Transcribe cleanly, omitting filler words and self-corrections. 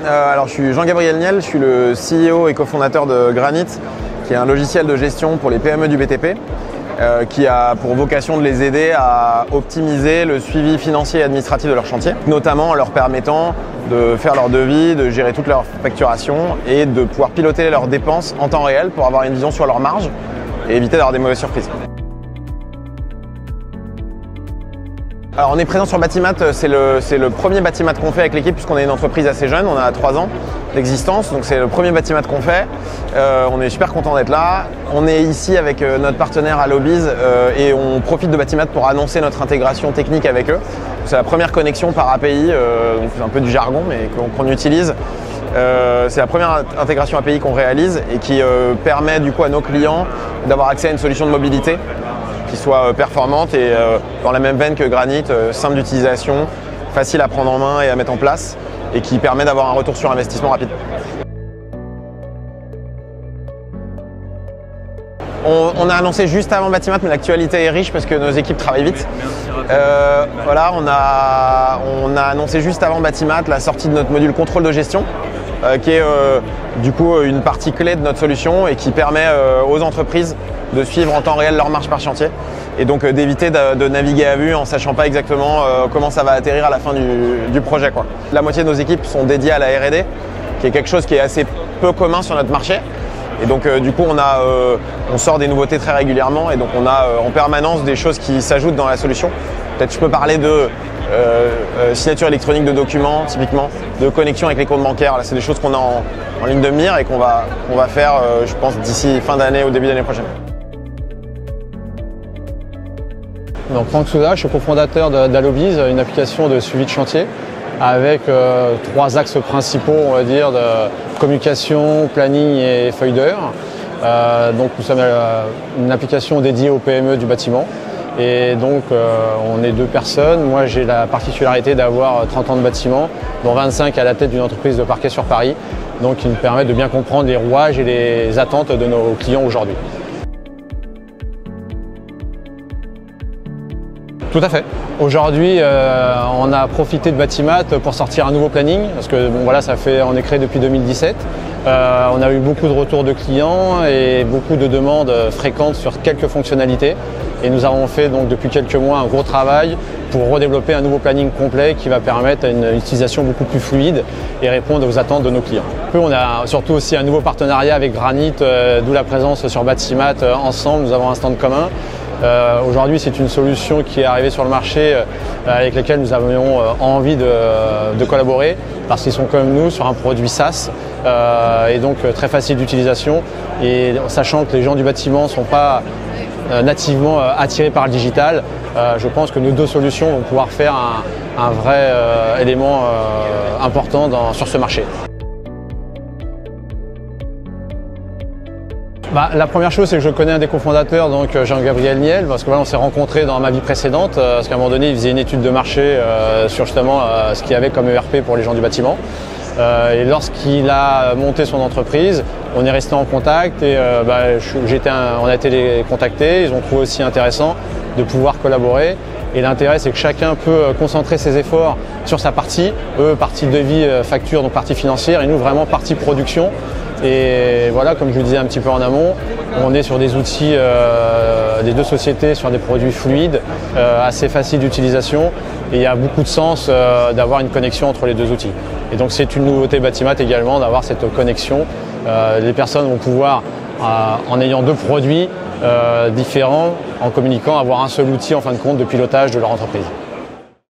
Alors je suis Jean-Gabriel Niel, je suis le CEO et cofondateur de Granite, qui est un logiciel de gestion pour les PME du BTP, qui a pour vocation de les aider à optimiser le suivi financier et administratif de leur chantier, notamment en leur permettant de faire leurs devis, de gérer toute leur facturation et de pouvoir piloter leurs dépenses en temps réel pour avoir une vision sur leur marge et éviter d'avoir des mauvaises surprises. Alors on est présent sur Batimat, c'est le premier Batimat qu'on fait avec l'équipe puisqu'on est une entreprise assez jeune, on a 3 ans d'existence, donc c'est le premier Batimat qu'on fait. On est super content d'être là. On est ici avec notre partenaire Allobiz et on profite de Batimat pour annoncer notre intégration technique avec eux. C'est la première connexion par API, donc c'est un peu du jargon mais qu'on utilise. C'est la première intégration API qu'on réalise et qui permet du coup à nos clients d'avoir accès à une solution de mobilité qui soit performante et dans la même veine que Granite, simple d'utilisation, facile à prendre en main et à mettre en place et qui permet d'avoir un retour sur investissement rapide. On a annoncé juste avant Batimat, mais l'actualité est riche parce que nos équipes travaillent vite. Voilà, on a annoncé juste avant Batimat la sortie de notre module contrôle de gestion, qui est du coup une partie clé de notre solution et qui permet aux entreprises de suivre en temps réel leur marche par chantier et donc d'éviter de naviguer à vue en ne sachant pas exactement comment ça va atterrir à la fin du projet, quoi. La moitié de nos équipes sont dédiées à la R&D, qui est quelque chose qui est assez peu commun sur notre marché. Et donc du coup on sort des nouveautés très régulièrement et donc on a en permanence des choses qui s'ajoutent dans la solution. Peut-être je peux parler de signature électronique de documents typiquement, de connexion avec les comptes bancaires. Là c'est des choses qu'on a en ligne de mire et qu'on va faire je pense d'ici fin d'année ou début d'année prochaine. Donc Franck Souza, je suis cofondateur d'Allobiz, une application de suivi de chantier avec 3 axes principaux, on va dire, de communication, planning et feuille d'heure. Donc nous sommes une application dédiée aux PME du bâtiment. Et donc on est 2 personnes. Moi j'ai la particularité d'avoir 30 ans de bâtiment, dont 25 à la tête d'une entreprise de parquet sur Paris, donc qui nous permet de bien comprendre les rouages et les attentes de nos clients aujourd'hui. Tout à fait. Aujourd'hui, on a profité de Batimat pour sortir un nouveau planning, parce que bon, voilà, on est créé depuis 2017. On a eu beaucoup de retours de clients et beaucoup de demandes fréquentes sur quelques fonctionnalités. Et nous avons fait donc depuis quelques mois un gros travail pour redévelopper un nouveau planning complet qui va permettre une utilisation beaucoup plus fluide et répondre aux attentes de nos clients. On a surtout aussi un nouveau partenariat avec Granite, d'où la présence sur Batimat. Ensemble, nous avons un stand commun. Aujourd'hui, c'est une solution qui est arrivée sur le marché avec laquelle nous avions envie de collaborer parce qu'ils sont comme nous sur un produit SaaS et donc très facile d'utilisation. Et sachant que les gens du bâtiment ne sont pas nativement attirés par le digital, je pense que nos 2 solutions vont pouvoir faire un vrai élément important sur ce marché. La première chose, c'est que je connais un des cofondateurs, donc Jean-Gabriel Niel, parce que voilà, on s'est rencontrés dans ma vie précédente, parce qu'à un moment donné, il faisait une étude de marché sur justement ce qu'il y avait comme ERP pour les gens du bâtiment. Et lorsqu'il a monté son entreprise, on est resté en contact et on a été les contacter. Ils ont trouvé aussi intéressant de pouvoir collaborer. Et l'intérêt, c'est que chacun peut concentrer ses efforts sur sa partie. Eux, partie devis, facture, donc partie financière, et nous, vraiment partie production. Et voilà, comme je vous disais un petit peu en amont, on est sur des outils des 2 sociétés, sur des produits fluides, assez faciles d'utilisation. Et il y a beaucoup de sens d'avoir une connexion entre les 2 outils. Et donc c'est une nouveauté Batimat également d'avoir cette connexion. Les personnes vont pouvoir, en ayant 2 produits différents, en communiquant, avoir un seul outil en fin de compte de pilotage de leur entreprise.